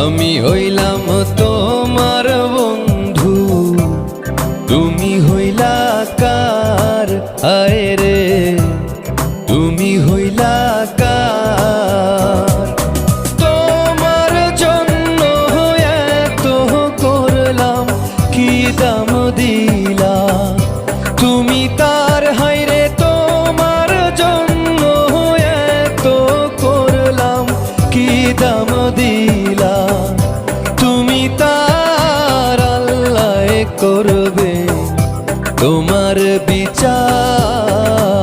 আমি হইলাম তোমার বন্ধু, তুমি হইলা কার? আয় রে তুমি হইলা কার? তোমার জন্য এত করলাম, কি দাম দিলা তুমি তার? হায়রে তোমার জন্য এত করলাম, কি দাম দিলা তুমি তার? আল্লাহ করবে তোমার বিচার।